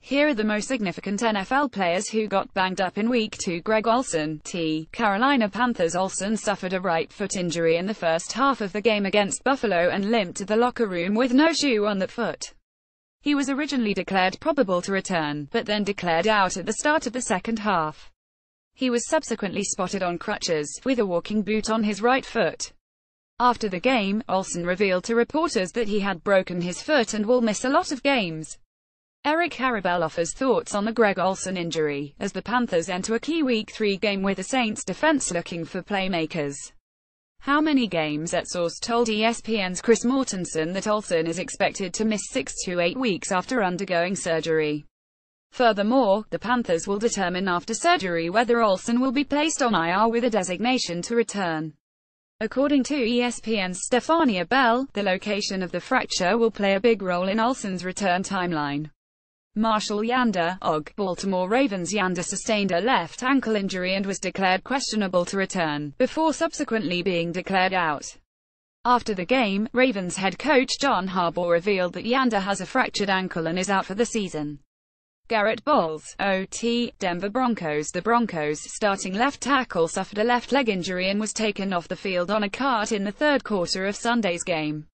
Here are the most significant NFL players who got banged up in Week 2. Greg Olsen, Carolina Panthers. Olsen suffered a right foot injury in the first half of the game against Buffalo and limped to the locker room with no shoe on the foot. He was originally declared probable to return, but then declared out at the start of the second half. He was subsequently spotted on crutches, with a walking boot on his right foot. After the game, Olsen revealed to reporters that he had broken his foot and will miss a lot of games. Eric Harabell offers thoughts on the Greg Olsen injury, as the Panthers enter a key Week 3 game with the Saints defense looking for playmakers. How many games? That source told ESPN's Chris Mortensen that Olsen is expected to miss 6 to 8 weeks after undergoing surgery. Furthermore, the Panthers will determine after surgery whether Olsen will be placed on IR with a designation to return. According to ESPN's Stephania Bell, the location of the fracture will play a big role in Olsen's return timeline. Marshall Yanda, Baltimore Ravens. Yanda sustained a left ankle injury and was declared questionable to return, before subsequently being declared out. After the game, Ravens head coach John Harbaugh revealed that Yanda has a fractured ankle and is out for the season. Garrett Bowles, Denver Broncos. The Broncos' starting left tackle suffered a left leg injury and was taken off the field on a cart in the third quarter of Sunday's game.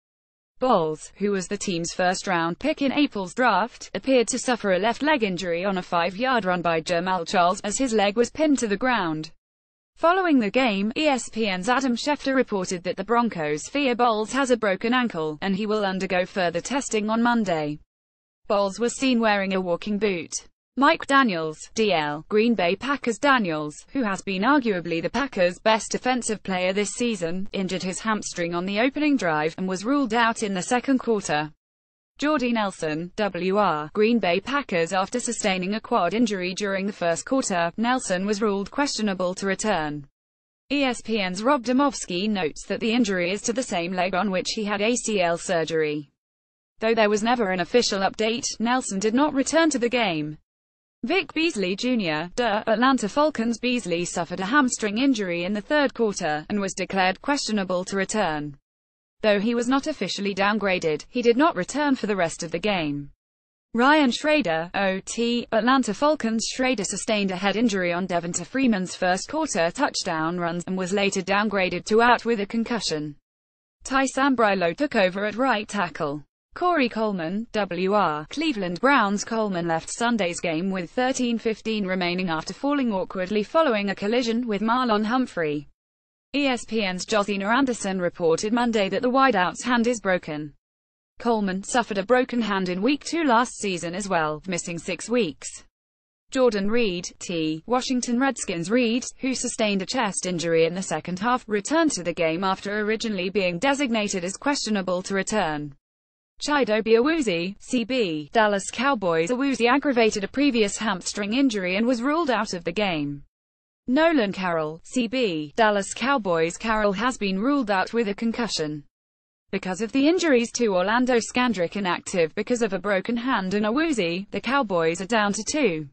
Bowles, who was the team's first-round pick in April's draft, appeared to suffer a left leg injury on a 5-yard run by Jamal Charles, as his leg was pinned to the ground. Following the game, ESPN's Adam Schefter reported that the Broncos fear Bowles has a broken ankle, and he will undergo further testing on Monday. Bowles was seen wearing a walking boot. Mike Daniels, DL, Green Bay Packers. Daniels, who has been arguably the Packers' best defensive player this season, injured his hamstring on the opening drive, and was ruled out in the second quarter. Jordy Nelson, WR, Green Bay Packers. After sustaining a quad injury during the first quarter, Nelson was ruled questionable to return. ESPN's Rob Demovsky notes that the injury is to the same leg on which he had ACL surgery. Though there was never an official update, Nelson did not return to the game. Vic Beasley Jr., Atlanta Falcons. Beasley suffered a hamstring injury in the third quarter, and was declared questionable to return. Though he was not officially downgraded, he did not return for the rest of the game. Ryan Schrader, Atlanta Falcons. Schrader sustained a head injury on Devonta Freeman's first quarter touchdown runs, and was later downgraded to out with a concussion. Ty Sambrailo took over at right tackle. Corey Coleman, WR, Cleveland Browns. Coleman left Sunday's game with 13:15 remaining after falling awkwardly following a collision with Marlon Humphrey. ESPN's Josina Anderson reported Monday that the wideout's hand is broken. Coleman suffered a broken hand in Week 2 last season as well, missing 6 weeks. Jordan Reed, Washington Redskins. Reed, who sustained a chest injury in the second half, returned to the game after originally being designated as questionable to return. Chidobe Awuzie, CB, Dallas Cowboys. Awuzie aggravated a previous hamstring injury and was ruled out of the game. Nolan Carroll, CB, Dallas Cowboys. Carroll has been ruled out with a concussion. Because of the injuries to Orlando Scandrick inactive because of a broken hand and Awuzie, the Cowboys are down to 2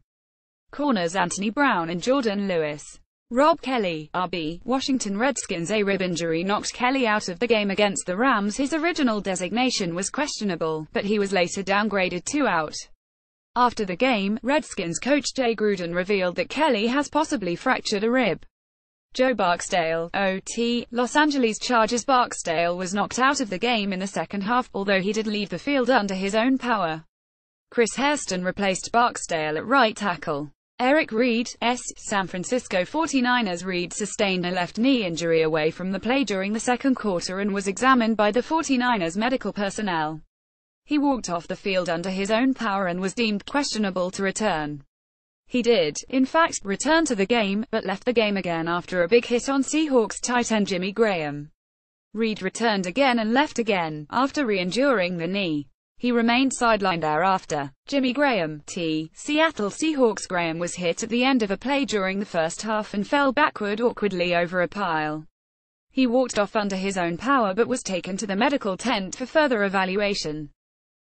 corners Anthony Brown and Jordan Lewis. Rob Kelly, RB, Washington Redskins. A rib injury knocked Kelly out of the game against the Rams. His original designation was questionable, but he was later downgraded to out. After the game, Redskins coach Jay Gruden revealed that Kelly has possibly fractured a rib. Joe Barksdale, Los Angeles Chargers. Barksdale was knocked out of the game in the second half, although he did leave the field under his own power. Chris Hairston replaced Barksdale at right tackle. Eric Reid, San Francisco 49ers. Reid sustained a left knee injury away from the play during the second quarter and was examined by the 49ers medical personnel. He walked off the field under his own power and was deemed questionable to return. He did, in fact, return to the game, but left the game again after a big hit on Seahawks tight end Jimmy Graham. Reid returned again and left again, after re-injuring the knee. He remained sidelined thereafter. Jimmy Graham, Seattle Seahawks. Graham was hit at the end of a play during the first half and fell backward awkwardly over a pile. He walked off under his own power but was taken to the medical tent for further evaluation.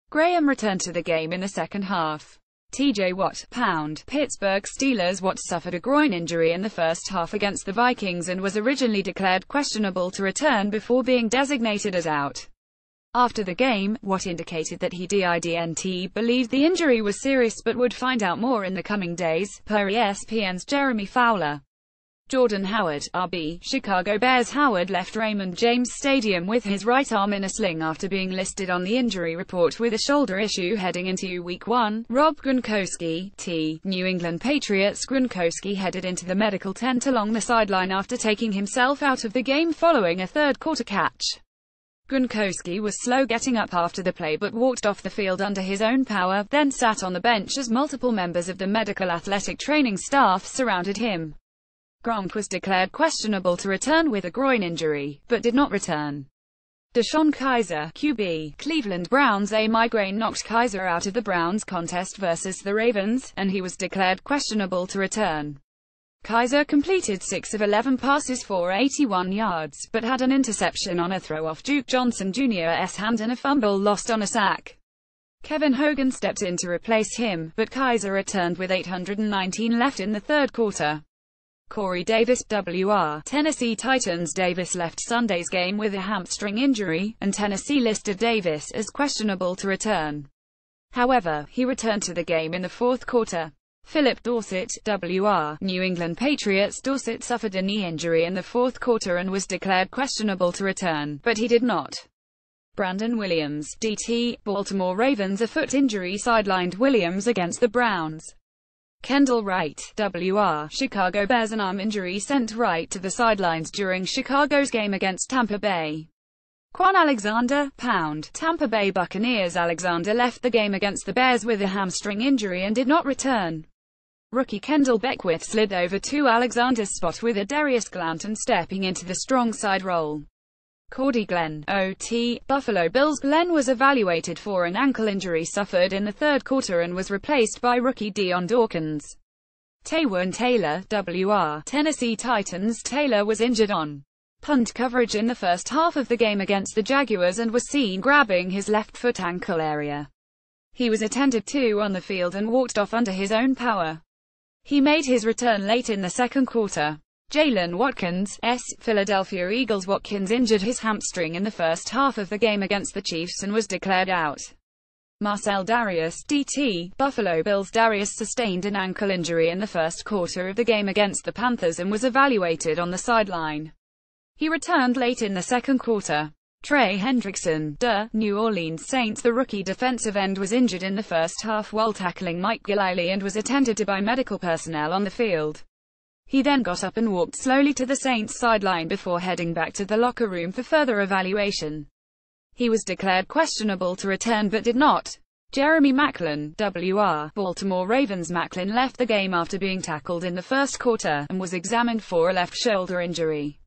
Graham returned to the game in the second half. TJ Watt, Pittsburgh Steelers. Watt suffered a groin injury in the first half against the Vikings and was originally declared questionable to return before being designated as out. After the game, Watt indicated that he didn't believe the injury was serious but would find out more in the coming days, per ESPN's Jeremy Fowler. Jordan Howard, RB, Chicago Bears. Howard left Raymond James Stadium with his right arm in a sling after being listed on the injury report with a shoulder issue heading into Week 1. Rob Gronkowski, New England Patriots. Gronkowski headed into the medical tent along the sideline after taking himself out of the game following a third-quarter catch. Gronkowski was slow getting up after the play but walked off the field under his own power, then sat on the bench as multiple members of the medical athletic training staff surrounded him. Gronk was declared questionable to return with a groin injury, but did not return. DeShone Kizer, QB, Cleveland Browns. A migraine knocked Kizer out of the Browns contest versus the Ravens, and he was declared questionable to return. Kizer completed 6 of 11 passes for 81 yards, but had an interception on a throw off Duke Johnson Jr.'s hand and a fumble lost on a sack. Kevin Hogan stepped in to replace him, but Kizer returned with 8:19 left in the third quarter. Corey Davis, WR, Tennessee Titans. Davis left Sunday's game with a hamstring injury, and Tennessee listed Davis as questionable to return. However, he returned to the game in the fourth quarter. Philip Dorsett, WR, New England Patriots. Dorsett suffered a knee injury in the fourth quarter and was declared questionable to return, but he did not. Brandon Williams, DT, Baltimore Ravens. A foot injury sidelined Williams against the Browns. Kendall Wright, WR, Chicago Bears. An arm injury sent Wright to the sidelines during Chicago's game against Tampa Bay. Quan Alexander, Pound, Tampa Bay Buccaneers. Alexander left the game against the Bears with a hamstring injury and did not return. Rookie Kendall Beckwith slid over to Alexander's spot with a Darius Glanton stepping into the strong side role. Cordy Glenn, OT, Buffalo Bills. Glenn was evaluated for an ankle injury suffered in the third quarter and was replaced by rookie Dion Dawkins. Taywan Taylor, WR, Tennessee Titans. Taylor was injured on punt coverage in the first half of the game against the Jaguars and was seen grabbing his left foot ankle area. He was attended to on the field and walked off under his own power. He made his return late in the second quarter. Jalen Watkins, Philadelphia Eagles. Watkins injured his hamstring in the first half of the game against the Chiefs and was declared out. Marcel Darius, DT, Buffalo Bills. Darius sustained an ankle injury in the first quarter of the game against the Panthers and was evaluated on the sideline. He returned late in the second quarter. Trey Hendrickson, New Orleans Saints. The rookie defensive end was injured in the first half while tackling Mike Gillislee and was attended to by medical personnel on the field. He then got up and walked slowly to the Saints sideline before heading back to the locker room for further evaluation. He was declared questionable to return but did not. Jeremy Maclin, WR, Baltimore Ravens. Maclin left the game after being tackled in the first quarter, and was examined for a left shoulder injury.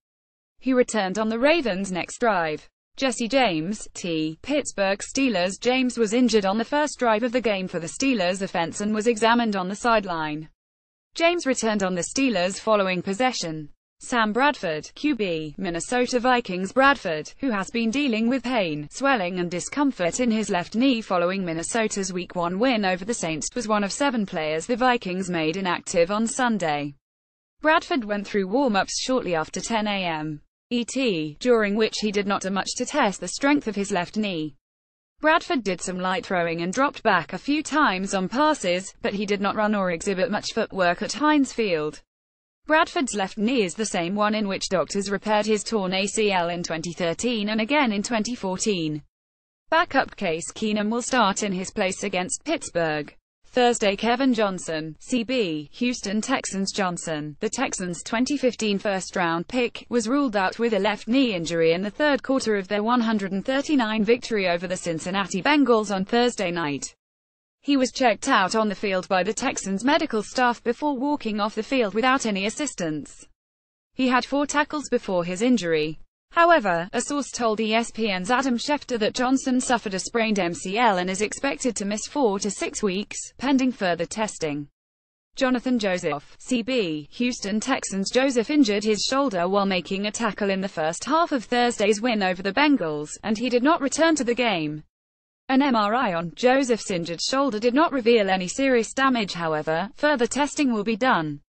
He returned on the Ravens' next drive. Jesse James, Pittsburgh Steelers. James was injured on the first drive of the game for the Steelers offense and was examined on the sideline. James returned on the Steelers' following possession. Sam Bradford, QB, Minnesota Vikings. Bradford, who has been dealing with pain, swelling and discomfort in his left knee following Minnesota's Week 1 win over the Saints, was one of 7 players the Vikings made inactive on Sunday. Bradford went through warm-ups shortly after 10 a.m. ET, during which he did not do much to test the strength of his left knee. Bradford did some light throwing and dropped back a few times on passes, but he did not run or exhibit much footwork at Heinz Field. Bradford's left knee is the same one in which doctors repaired his torn ACL in 2013 and again in 2014. Backup Case Keenum will start in his place against Pittsburgh Thursday. Kevin Johnson, CB, Houston Texans. Johnson, the Texans' 2015 first-round pick, was ruled out with a left knee injury in the third quarter of their 139 victory over the Cincinnati Bengals on Thursday night. He was checked out on the field by the Texans' medical staff before walking off the field without any assistance. He had 4 tackles before his injury. However, a source told ESPN's Adam Schefter that Johnson suffered a sprained MCL and is expected to miss 4 to 6 weeks, pending further testing. Jonathan Joseph, CB, Houston Texans. Joseph injured his shoulder while making a tackle in the first half of Thursday's win over the Bengals, and he did not return to the game. An MRI on Joseph's injured shoulder did not reveal any serious damage. However, further testing will be done.